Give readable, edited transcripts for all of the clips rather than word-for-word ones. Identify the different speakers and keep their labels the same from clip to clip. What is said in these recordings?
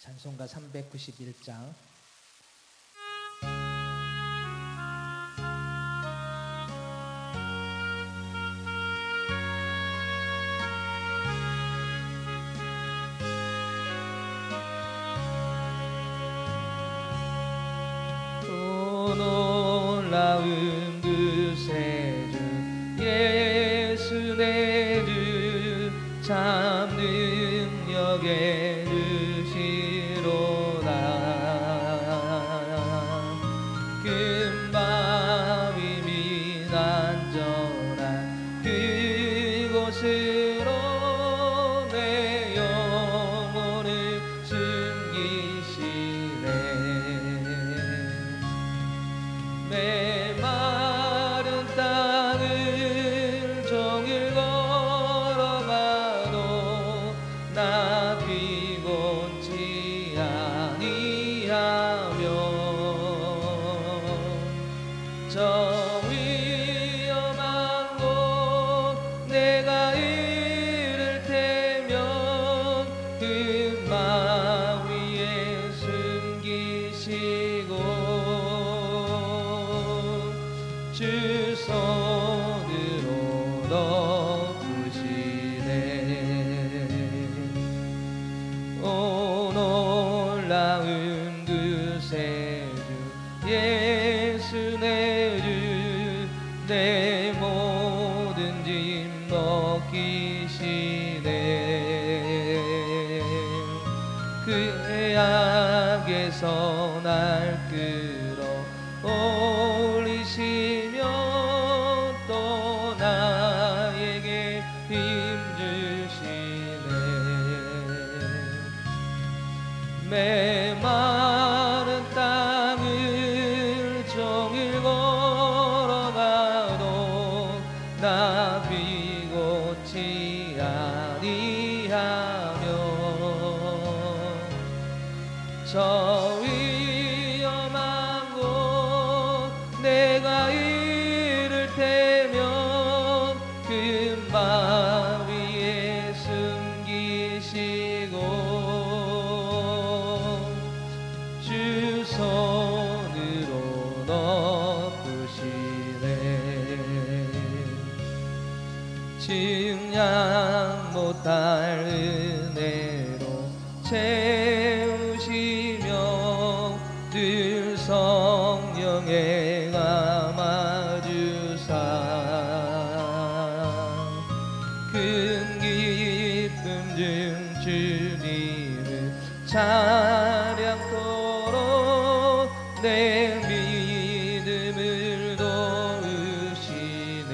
Speaker 1: 찬송가 391장. 또 놀라운 그 세주 예수 내 주 참 능력의 주시로다. 금밤이 민 안전한 그곳으로 내 영혼을 숨기시네. 메마른 땅을 종일 걸어가도 나 피곤치 아니하며 저 위험한 곳 내가 이를 테면 금마 위에 숨기시고 주 손으로 덮으시네. 오 놀라운 그 세주 예수 내 주 내 모든 짐 벗기시네. 그의 악에서 날 끌어 올리시며 또 나에게 힘 주시네. 메마른 땅을 종일 걸어가도 나 피곤치 아니하며 저 위험한 곳 내가 이를 테면 금바 위에 숨기시고 주 손으로 덮으시네. 증량 못할 은혜로 채우시며 늘 성령에 감아주사 큰 기쁨 중 주님을 찬양토록 내 믿음을 도우시네.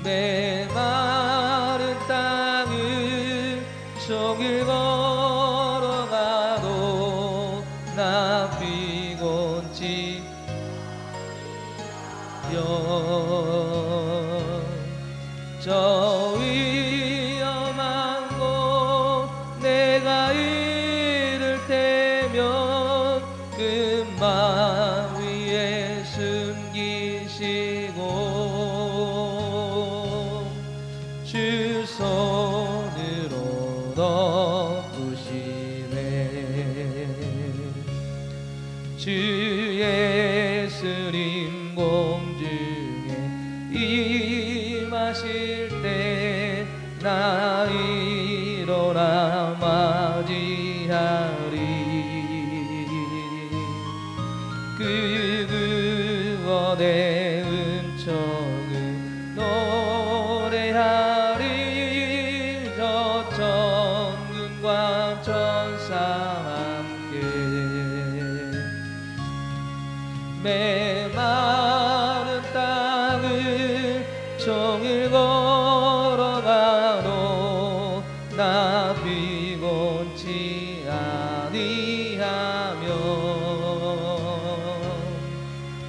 Speaker 1: 메마른 땅을 종일 걸어가도 나 피곤치 저 위험한 곳 내가 이를 테면 금마 위에 숨기시고 주 손으로 덮으시네. 주 예수님 공중에 임하실 때 나 일어나 맞이하리. 그 구원의 은총을 노래하리. 저 천군과 천사 함께 메마른 땅을 종일 걸어가도 나 피곤치 아니하며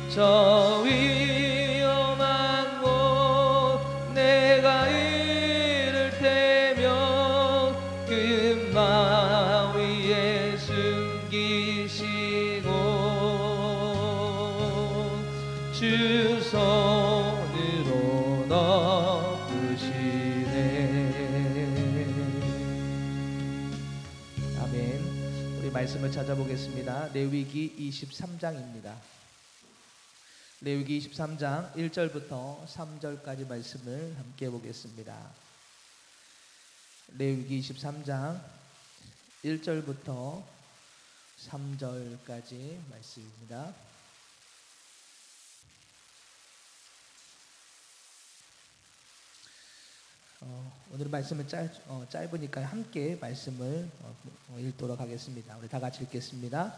Speaker 1: 저 위험한 곳 내가 이를 테면 금마 위에 숨기시고 주 손으로 덮으시네. 말씀을 찾아보겠습니다. 레위기 23장입니다. 레위기 23장 1절부터 3절까지 말씀을 함께 보겠습니다. 레위기 23장 1절부터 3절까지 말씀입니다. 오늘 말씀은 짧으니까 함께 말씀을 읽도록 하겠습니다. 우리 다 같이 읽겠습니다.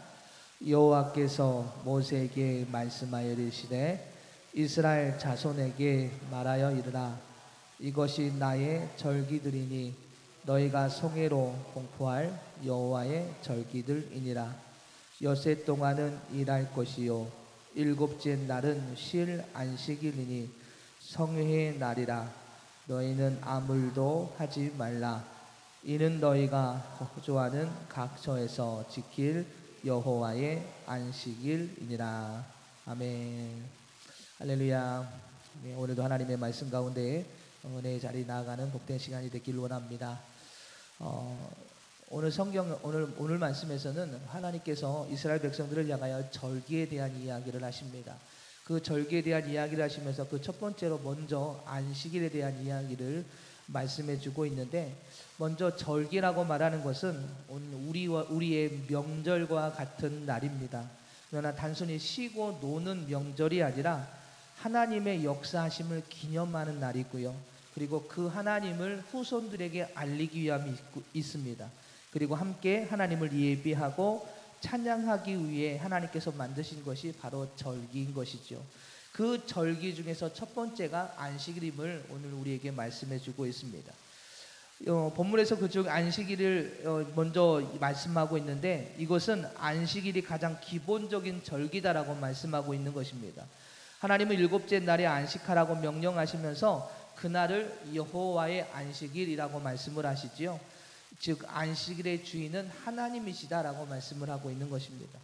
Speaker 1: 여호와께서 모세에게 말씀하여 이르시되 이스라엘 자손에게 말하여 이르라. 이것이 나의 절기들이니 너희가 성회로 공포할 여호와의 절기들이니라. 엿새 동안은 일할 것이요 일곱째 날은 쉴 안식일이니 성회의 날이라. 너희는 아무 일도 하지 말라. 이는 너희가 거주하는 각처에서 지킬 여호와의 안식일이니라. 아멘. 할렐루야. 네, 오늘도 하나님의 말씀 가운데 은혜의 자리 나아가는 복된 시간이 되길 원합니다. 오늘 말씀에서는 하나님께서 이스라엘 백성들을 향하여 절기에 대한 이야기를 하십니다. 그 절기에 대한 이야기를 하시면서 그 첫 번째로 먼저 안식일에 대한 이야기를 말씀해 주고 있는데, 먼저 절기라고 말하는 것은 우리의 명절과 같은 날입니다. 그러나 단순히 쉬고 노는 명절이 아니라 하나님의 역사하심을 기념하는 날이고요. 그리고 그 하나님을 후손들에게 알리기 위함이 있습니다. 그리고 함께 하나님을 예비하고 찬양하기 위해 하나님께서 만드신 것이 바로 절기인 것이죠. 그 절기 중에서 첫 번째가 안식일임을 오늘 우리에게 말씀해 주고 있습니다. 본문에서 그쪽 안식일을 먼저 말씀하고 있는데, 이것은 안식일이 가장 기본적인 절기다라고 말씀하고 있는 것입니다. 하나님은 일곱째 날에 안식하라고 명령하시면서 그날을 여호와의 안식일이라고 말씀을 하시지요. 즉 안식일의 주인은 하나님이시다라고 말씀을 하고 있는 것입니다.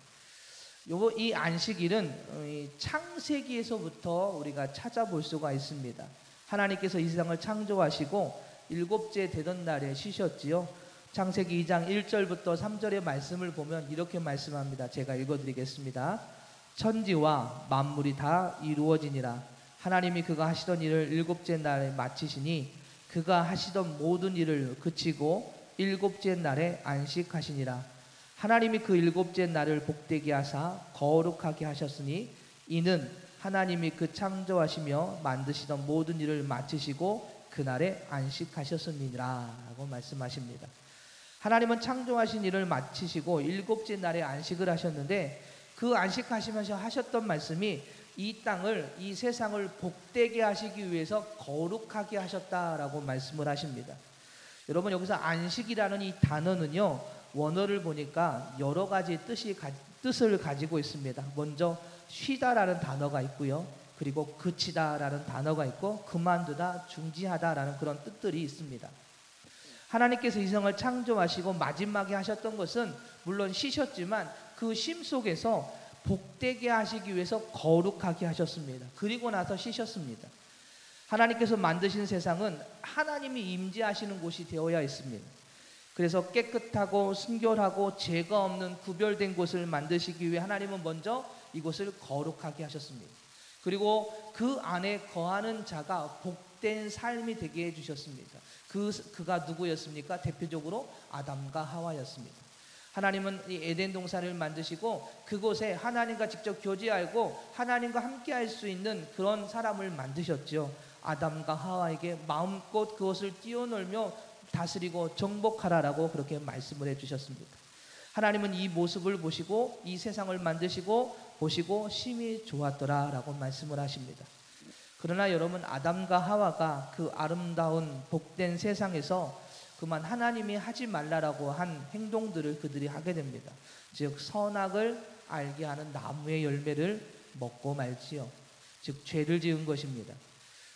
Speaker 1: 이 안식일은 창세기에서부터 우리가 찾아볼 수가 있습니다. 하나님께서 이 세상을 창조하시고 일곱째 되던 날에 쉬셨지요. 창세기 2장 1절부터 3절의 말씀을 보면 이렇게 말씀합니다. 제가 읽어드리겠습니다. 천지와 만물이 다 이루어지니라. 하나님이 그가 하시던 일을 일곱째 날에 마치시니 그가 하시던 모든 일을 그치고 일곱째 날에 안식하시니라. 하나님이 그 일곱째 날을 복되게 하사 거룩하게 하셨으니 이는 하나님이 그 창조하시며 만드시던 모든 일을 마치시고 그날에 안식하셨음이니라 라고 말씀하십니다. 하나님은 창조하신 일을 마치시고 일곱째 날에 안식을 하셨는데, 그 안식하시면서 하셨던 말씀이 이 땅을, 이 세상을 복되게 하시기 위해서 거룩하게 하셨다라고 말씀을 하십니다. 여러분, 여기서 안식이라는 이 단어는요, 원어를 보니까 여러 가지 뜻을 가지고 있습니다. 먼저 쉬다라는 단어가 있고요, 그리고 그치다라는 단어가 있고, 그만두다, 중지하다라는 그런 뜻들이 있습니다. 하나님께서 이 세상을 창조하시고 마지막에 하셨던 것은 물론 쉬셨지만 그 쉼 속에서 복되게 하시기 위해서 거룩하게 하셨습니다. 그리고 나서 쉬셨습니다. 하나님께서 만드신 세상은 하나님이 임재하시는 곳이 되어야 있습니다. 그래서 깨끗하고 순결하고 죄가 없는 구별된 곳을 만드시기 위해 하나님은 먼저 이곳을 거룩하게 하셨습니다. 그리고 그 안에 거하는 자가 복된 삶이 되게 해주셨습니다. 그가 누구였습니까? 대표적으로 아담과 하와였습니다. 하나님은 이 에덴 동산을 만드시고 그곳에 하나님과 직접 교제하고 하나님과 함께 할 수 있는 그런 사람을 만드셨죠. 아담과 하와에게 마음껏 그것을 뛰어놀며 다스리고 정복하라라고 그렇게 말씀을 해주셨습니다. 하나님은 이 모습을 보시고 이 세상을 만드시고 보시고 심히 좋았더라라고 말씀을 하십니다. 그러나 여러분, 아담과 하와가 그 아름다운 복된 세상에서 그만 하나님이 하지 말라라고 한 행동들을 그들이 하게 됩니다. 즉 선악을 알게 하는 나무의 열매를 먹고 말지요. 즉 죄를 지은 것입니다.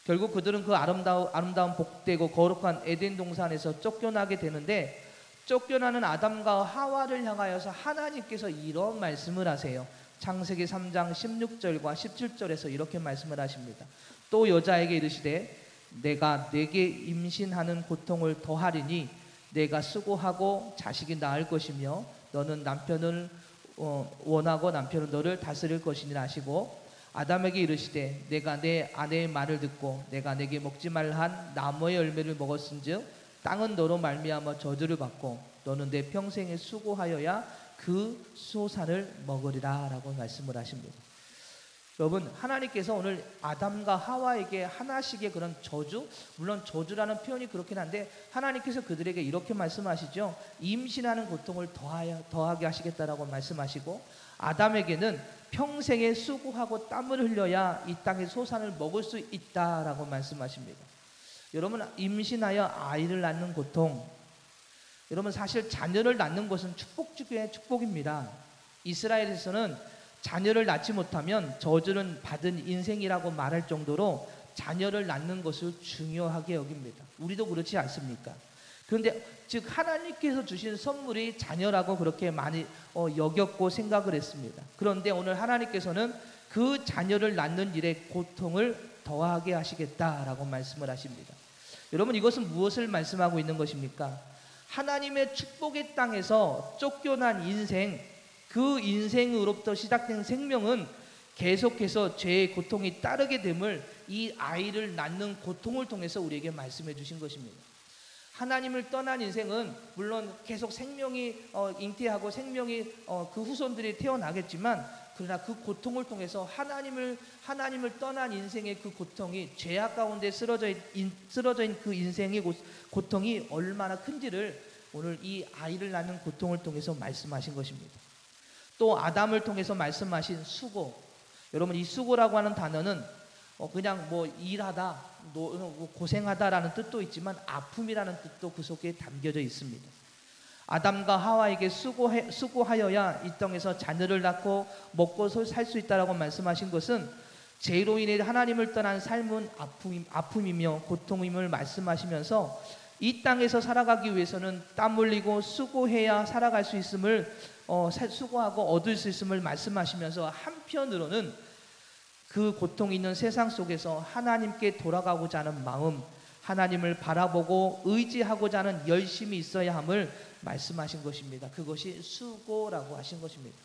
Speaker 1: 결국 그들은 그 아름다운 복되고 거룩한 에덴 동산에서 쫓겨나게 되는데, 쫓겨나는 아담과 하와를 향하여서 하나님께서 이런 말씀을 하세요. 창세기 3장 16절과 17절에서 이렇게 말씀을 하십니다. 또 여자에게 이르시되 내가 네게 임신하는 고통을 더하리니 내가 수고하고 자식이 낳을 것이며 너는 남편을 원하고 남편은 너를 다스릴 것이니라 하시고, 아담에게 이르시되 내가 내 아내의 말을 듣고 내가 내게 먹지 말라 한 나무의 열매를 먹었은즉 땅은 너로 말미암아 저주를 받고 너는 내 평생에 수고하여야 그 소산을 먹으리라 라고 말씀을 하십니다. 여러분, 하나님께서 오늘 아담과 하와에게 하나씩의 그런 저주, 물론 저주라는 표현이 그렇긴 한데 하나님께서 그들에게 이렇게 말씀하시죠. 임신하는 고통을 더하게 하시겠다라고 말씀하시고, 아담에게는 평생에 수고하고 땀을 흘려야 이 땅의 소산을 먹을 수 있다라고 말씀하십니다. 여러분, 임신하여 아이를 낳는 고통, 여러분 사실 자녀를 낳는 것은 축복 중에 축복입니다. 이스라엘에서는 자녀를 낳지 못하면 저주는 받은 인생이라고 말할 정도로 자녀를 낳는 것을 중요하게 여깁니다. 우리도 그렇지 않습니까? 그런데 즉 하나님께서 주신 선물이 자녀라고 그렇게 많이 여겼고 생각을 했습니다. 그런데 오늘 하나님께서는 그 자녀를 낳는 일에 고통을 더하게 하시겠다라고 말씀을 하십니다. 여러분, 이것은 무엇을 말씀하고 있는 것입니까? 하나님의 축복의 땅에서 쫓겨난 인생, 그 인생으로부터 시작된 생명은 계속해서 죄의 고통이 따르게 됨을 이 아이를 낳는 고통을 통해서 우리에게 말씀해 주신 것입니다. 하나님을 떠난 인생은 물론 계속 생명이 잉태하고 생명이 그 후손들이 태어나겠지만, 그러나 그 고통을 통해서 하나님을 떠난 인생의 그 고통이, 죄악 가운데 쓰러져 있는 그 인생의 고통이 얼마나 큰지를 오늘 이 아이를 낳는 고통을 통해서 말씀하신 것입니다. 또 아담을 통해서 말씀하신 수고, 여러분 이 수고라고 하는 단어는 그냥 뭐 일하다, 고생하다라는 뜻도 있지만 아픔이라는 뜻도 그 속에 담겨져 있습니다. 아담과 하와에게 수고하여야 이 땅에서 자녀를 낳고 먹고 살 수 있다라고 말씀하신 것은 죄로 인해 하나님을 떠난 삶은 아픔이며 고통임을 말씀하시면서 이 땅에서 살아가기 위해서는 땀 흘리고 수고해야 살아갈 수 있음을 수고하고 얻을 수 있음을 말씀하시면서, 한편으로는 그 고통이 있는 세상 속에서 하나님께 돌아가고자 하는 마음, 하나님을 바라보고 의지하고자 하는 열심이 있어야 함을 말씀하신 것입니다. 그것이 수고라고 하신 것입니다.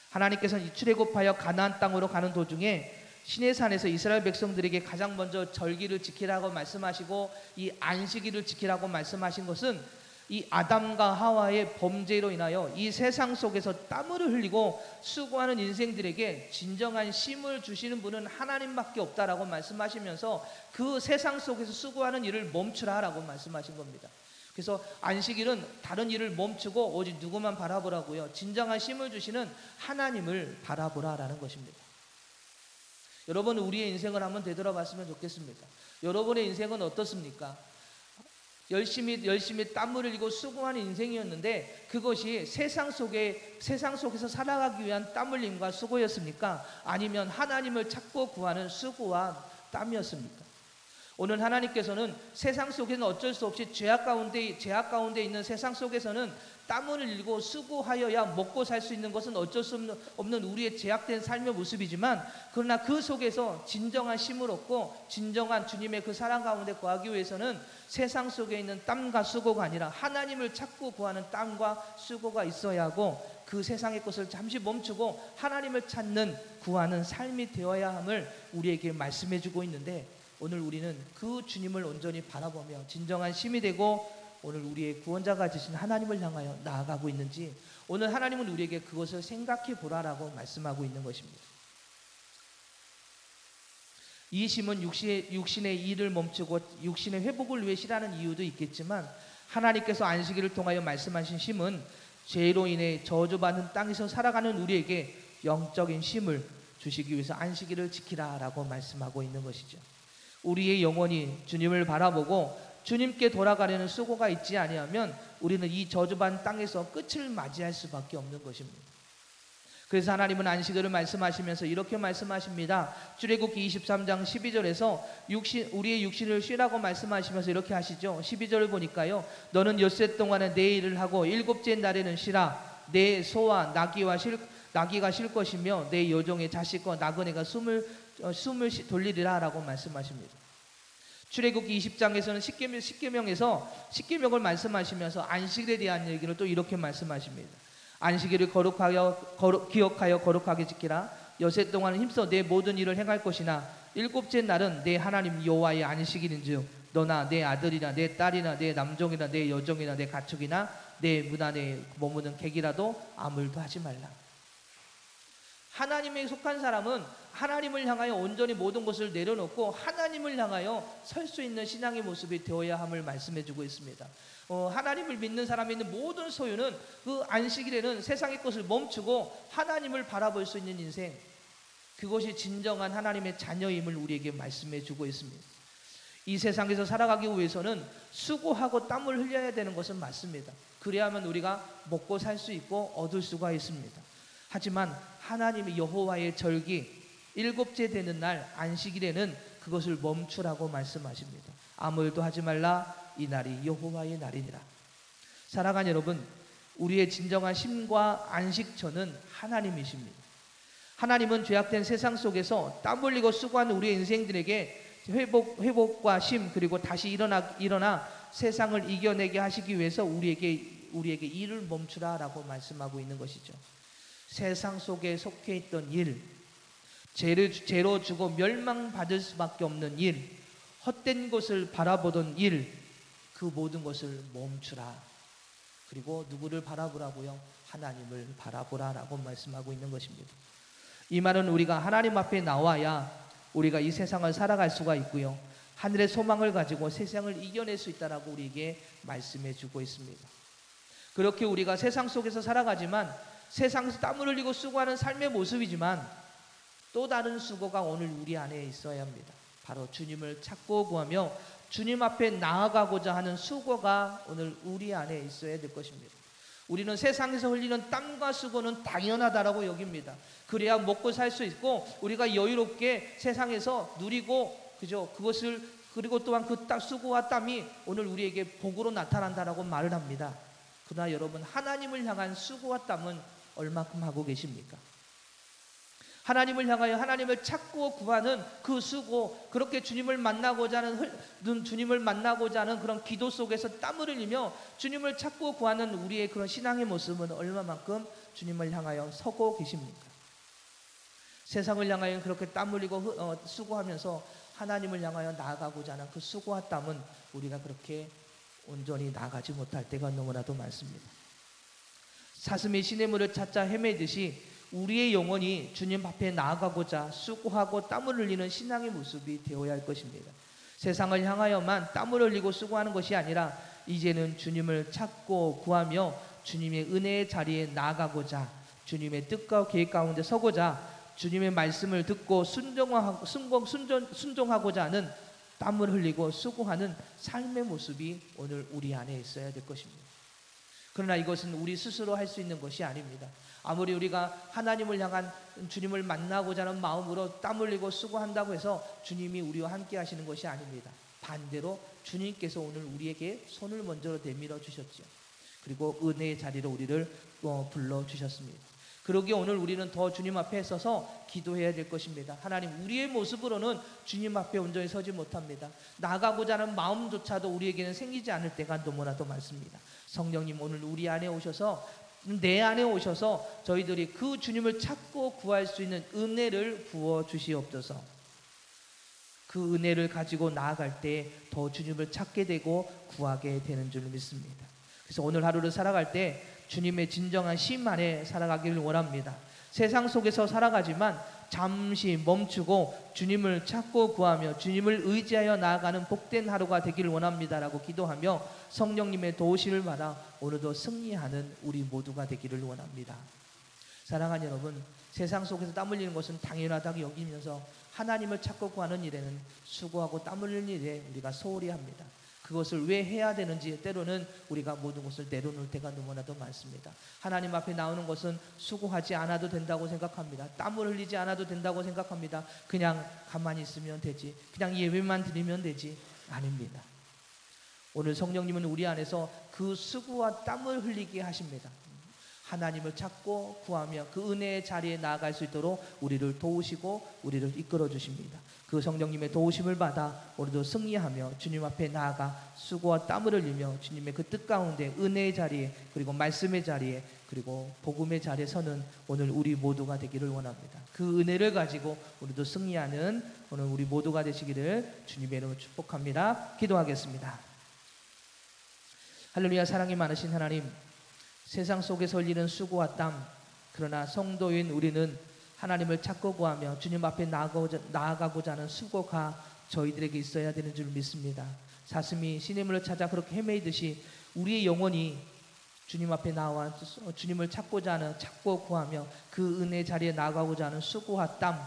Speaker 1: 하나님께서는 출애굽하여 가나안 땅으로 가는 도중에 시내산에서 이스라엘 백성들에게 가장 먼저 절기를 지키라고 말씀하시고 이 안식일을 지키라고 말씀하신 것은 이 아담과 하와의 범죄로 인하여 이 세상 속에서 땀을 흘리고 수고하는 인생들에게 진정한 쉼을 주시는 분은 하나님밖에 없다라고 말씀하시면서 그 세상 속에서 수고하는 일을 멈추라라고 말씀하신 겁니다. 그래서 안식일은 다른 일을 멈추고 오직 누구만 바라보라고요. 진정한 쉼을 주시는 하나님을 바라보라라는 것입니다. 여러분, 우리의 인생을 한번 되돌아봤으면 좋겠습니다. 여러분의 인생은 어떻습니까? 열심히 땀을 흘리고 수고하는 인생이었는데 그것이 세상 속에서 살아가기 위한 땀 흘림과 수고였습니까? 아니면 하나님을 찾고 구하는 수고와 땀이었습니까? 오늘 하나님께서는 세상 속에는 어쩔 수 없이 죄악 가운데 있는 세상 속에서는 땀을 흘리고 수고하여야 먹고 살 수 있는 것은 어쩔 수 없는 우리의 제약된 삶의 모습이지만, 그러나 그 속에서 진정한 쉼을 얻고 진정한 주님의 그 사랑 가운데 거하기 위해서는 세상 속에 있는 땀과 수고가 아니라 하나님을 찾고 구하는 땀과 수고가 있어야 하고, 그 세상의 것을 잠시 멈추고 하나님을 찾는 구하는 삶이 되어야 함을 우리에게 말씀해 주고 있는데, 오늘 우리는 그 주님을 온전히 바라보며 진정한 쉼이 되고 오늘 우리의 구원자가 되신 하나님을 향하여 나아가고 있는지, 오늘 하나님은 우리에게 그것을 생각해 보라라고 말씀하고 있는 것입니다. 이 쉼은 육신의 일을 멈추고 육신의 회복을 위해 쉬라는 이유도 있겠지만, 하나님께서 안식일을 통하여 말씀하신 쉼은 죄로 인해 저주받는 땅에서 살아가는 우리에게 영적인 쉼을 주시기 위해서 안식일을 지키라라고 말씀하고 있는 것이죠. 우리의 영혼이 주님을 바라보고 주님께 돌아가려는 수고가 있지 아니하면 우리는 이 저주받은 땅에서 끝을 맞이할 수밖에 없는 것입니다. 그래서 하나님은 안식일을 말씀하시면서 이렇게 말씀하십니다. 출애굽기 23장 12절에서 우리의 육신을 쉬라고 말씀하시면서 이렇게 하시죠. 12절을 보니까요, 너는 엿새 동안에 내 일을 하고 일곱째 날에는 쉬라. 내 소와 나귀가 쉴 것이며 내 여종의 자식과 나그네가 숨을 돌리리라 라고 말씀하십니다. 출애굽기 20장에서는 십계명을 말씀하시면서 안식일에 대한 얘기를 또 이렇게 말씀하십니다. 안식일을 기억하여 거룩하게 지키라. 여세 동안 힘써 내 모든 일을 행할 것이나 일곱째 날은 내 하나님 여호와의 안식일인즉 너나 내 아들이나 내 딸이나 내 남종이나 내 여종이나 내 가축이나 내 문 안에 머무는 객이라도 아무 일도 하지 말라. 하나님에 속한 사람은 하나님을 향하여 온전히 모든 것을 내려놓고 하나님을 향하여 설 수 있는 신앙의 모습이 되어야 함을 말씀해주고 있습니다. 하나님을 믿는 사람이 있는 모든 소유는 그 안식일에는 세상의 것을 멈추고 하나님을 바라볼 수 있는 인생, 그것이 진정한 하나님의 자녀임을 우리에게 말씀해주고 있습니다. 이 세상에서 살아가기 위해서는 수고하고 땀을 흘려야 되는 것은 맞습니다. 그래야만 우리가 먹고 살 수 있고 얻을 수가 있습니다. 하지만 하나님의 여호와의 절기 일곱째 되는 날 안식일에는 그것을 멈추라고 말씀하십니다. 아무 일도 하지 말라. 이 날이 여호와의 날이니라. 사랑하는 여러분, 우리의 진정한 쉼과 안식처는 하나님이십니다. 하나님은 죄악된 세상 속에서 땀 흘리고 수고하는 우리의 인생들에게 회복과 쉼, 그리고 다시 일어나 세상을 이겨내게 하시기 위해서 우리에게 일을 멈추라라고 말씀하고 있는 것이죠. 세상 속에 속해 있던 일, 죄로 죽어 멸망받을 수밖에 없는 일, 헛된 것을 바라보던 일, 그 모든 것을 멈추라. 그리고 누구를 바라보라고요? 하나님을 바라보라라고 말씀하고 있는 것입니다. 이 말은 우리가 하나님 앞에 나와야 우리가 이 세상을 살아갈 수가 있고요, 하늘의 소망을 가지고 세상을 이겨낼 수 있다라고 우리에게 말씀해 주고 있습니다. 그렇게 우리가 세상 속에서 살아가지만, 세상에서 땀을 흘리고 수고하는 삶의 모습이지만 또 다른 수고가 오늘 우리 안에 있어야 합니다. 바로 주님을 찾고 구하며 주님 앞에 나아가고자 하는 수고가 오늘 우리 안에 있어야 될 것입니다. 우리는 세상에서 흘리는 땀과 수고는 당연하다라고 여깁니다. 그래야 먹고 살 수 있고 우리가 여유롭게 세상에서 누리고, 그것을, 그리고 또한 그 수고와 땀이 오늘 우리에게 복으로 나타난다라고 말을 합니다. 그러나 여러분, 하나님을 향한 수고와 땀은 얼마큼 하고 계십니까? 하나님을 향하여 하나님을 찾고 구하는 그 수고, 그렇게 주님을 만나고자 하는 그런 기도 속에서 땀을 흘리며 주님을 찾고 구하는 우리의 그런 신앙의 모습은 얼마만큼 주님을 향하여 서고 계십니까? 세상을 향하여 그렇게 땀 흘리고 수고하면서 하나님을 향하여 나아가고자 하는 그 수고와 땀은 우리가 그렇게 온전히 나아가지 못할 때가 너무나도 많습니다. 사슴이 시냇물을 찾자 헤매듯이 우리의 영혼이 주님 앞에 나아가고자 수고하고 땀을 흘리는 신앙의 모습이 되어야 할 것입니다. 세상을 향하여만 땀을 흘리고 수고하는 것이 아니라 이제는 주님을 찾고 구하며 주님의 은혜의 자리에 나아가고자, 주님의 뜻과 계획 가운데 서고자, 주님의 말씀을 듣고 순종하고자 하는 땀을 흘리고 수고하는 삶의 모습이 오늘 우리 안에 있어야 될 것입니다. 그러나 이것은 우리 스스로 할 수 있는 것이 아닙니다. 아무리 우리가 하나님을 향한 주님을 만나고자 하는 마음으로 땀 흘리고 수고한다고 해서 주님이 우리와 함께 하시는 것이 아닙니다. 반대로 주님께서 오늘 우리에게 손을 먼저 내밀어 주셨죠. 그리고 은혜의 자리로 우리를 불러주셨습니다. 그러기에 오늘 우리는 더 주님 앞에 서서 기도해야 될 것입니다. 하나님, 우리의 모습으로는 주님 앞에 온전히 서지 못합니다. 나가고자 하는 마음조차도 우리에게는 생기지 않을 때가 너무나도 많습니다. 성령님, 오늘 우리 안에 오셔서, 내 안에 오셔서 저희들이 그 주님을 찾고 구할 수 있는 은혜를 부어 주시옵소서. 그 은혜를 가지고 나아갈 때 더 주님을 찾게 되고 구하게 되는 줄 믿습니다. 그래서 오늘 하루를 살아갈 때 주님의 진정한 쉼 안에 살아가기를 원합니다. 세상 속에서 살아가지만 잠시 멈추고 주님을 찾고 구하며 주님을 의지하여 나아가는 복된 하루가 되기를 원합니다라고 기도하며 성령님의 도우심을 받아 오늘도 승리하는 우리 모두가 되기를 원합니다. 사랑하는 여러분, 세상 속에서 땀 흘리는 것은 당연하다고 여기면서 하나님을 찾고 구하는 일에는 수고하고 땀 흘리는 일에 우리가 소홀히 합니다. 그것을 왜 해야 되는지 때로는 우리가 모든 것을 내려놓을 때가 너무나도 많습니다. 하나님 앞에 나오는 것은 수고하지 않아도 된다고 생각합니다. 땀을 흘리지 않아도 된다고 생각합니다. 그냥 가만히 있으면 되지, 그냥 예배만 드리면 되지. 아닙니다. 오늘 성령님은 우리 안에서 그 수고와 땀을 흘리게 하십니다. 하나님을 찾고 구하며 그 은혜의 자리에 나아갈 수 있도록 우리를 도우시고 우리를 이끌어 주십니다. 그 성령님의 도우심을 받아 우리도 승리하며 주님 앞에 나아가 수고와 땀을 흘리며 주님의 그 뜻 가운데 은혜의 자리에, 그리고 말씀의 자리에, 그리고 복음의 자리에 서는 오늘 우리 모두가 되기를 원합니다. 그 은혜를 가지고 우리도 승리하는 오늘 우리 모두가 되시기를 주님의 이름으로 축복합니다. 기도하겠습니다. 할렐루야. 사랑이 많으신 하나님, 세상 속에서 흘리는 수고와 땀, 그러나 성도인 우리는 하나님을 찾고 구하며 주님 앞에 나아가고자 하는 수고가 저희들에게 있어야 되는 줄 믿습니다. 사슴이 시냇물을 찾아 그렇게 헤매이듯이 우리의 영혼이 주님 앞에 나와 주님을 찾고 구하며 그 은혜 자리에 나아가고자 하는 수고와 땀,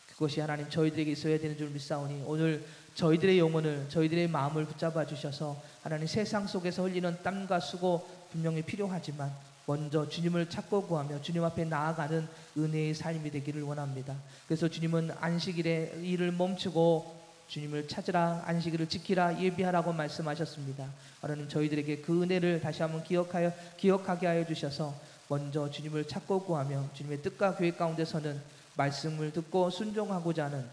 Speaker 1: 그것이 하나님 저희들에게 있어야 되는 줄 믿사오니 오늘 저희들의 영혼을, 저희들의 마음을 붙잡아 주셔서 하나님 세상 속에서 흘리는 땀과 수고 분명히 필요하지만 먼저 주님을 찾고 구하며 주님 앞에 나아가는 은혜의 삶이 되기를 원합니다. 그래서 주님은 안식일에 일을 멈추고 주님을 찾으라, 안식일을 지키라, 예비하라고 말씀하셨습니다. 하나님 저희들에게 그 은혜를 다시 한번 기억하게 하여 주셔서 먼저 주님을 찾고 구하며 주님의 뜻과 계획 가운데서는 말씀을 듣고 순종하고자 하는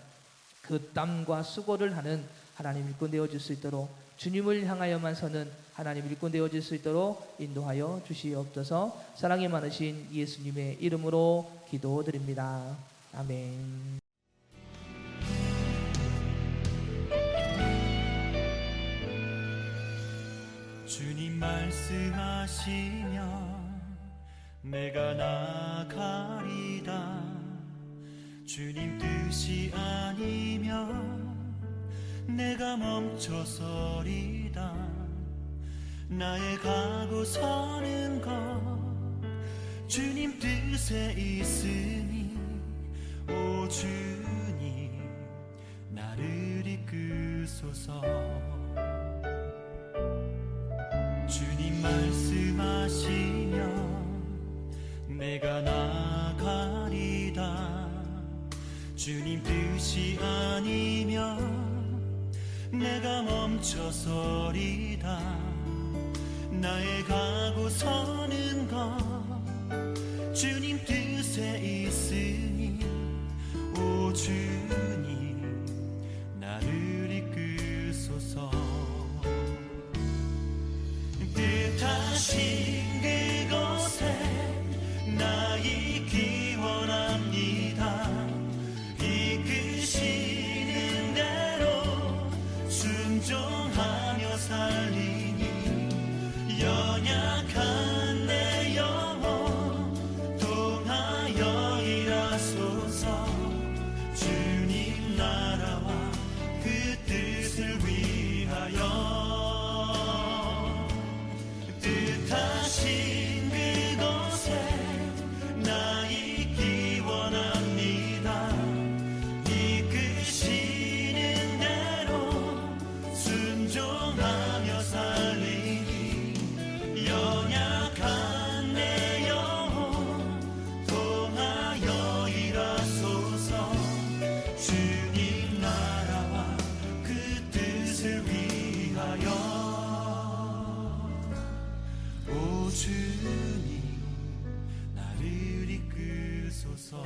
Speaker 1: 그 땀과 수고를 하는 하나님 일꾼 되어질 수 있도록, 주님을 향하여만 서는 하나님 일꾼 되어질 수 있도록 인도하여 주시옵소서. 사랑이 많으신 예수님의 이름으로 기도드립니다. 아멘.
Speaker 2: 주님 말씀하시면 내가 나가리다. 주님 뜻이 아니면 내가 멈춰서리다. 나의 가고 서는 것 주님 뜻에 있으니 오 주님 나를 이끄소서. 주님 말씀하시면 내가 나가리다. 주님 뜻이 아니면 내가 멈춰서리다. 나의 가고 서는 것 주님 뜻에 있으니 오 주님 나를 이끄소서. 뜻하신 그곳에 나 있기 원합니다. 이끄시는 대로 순종하며 살리니 연약한 내 영혼 통하여 일하소서. 주님 나라와 그 뜻을 위하여 뜻하신 그곳에 나 있기 원합니다. 이끄시는 대로 순종하며 살리니 연약한 내 영혼 통하여 일하소서. 주님 나라와 그 뜻을 위하여 오 주님 나를 이끄소서.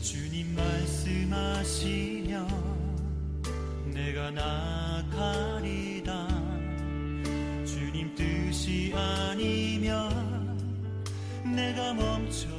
Speaker 2: 주님 말씀하시면 내가 나가리다. 주님 뜻이 아니면 내가 멈춰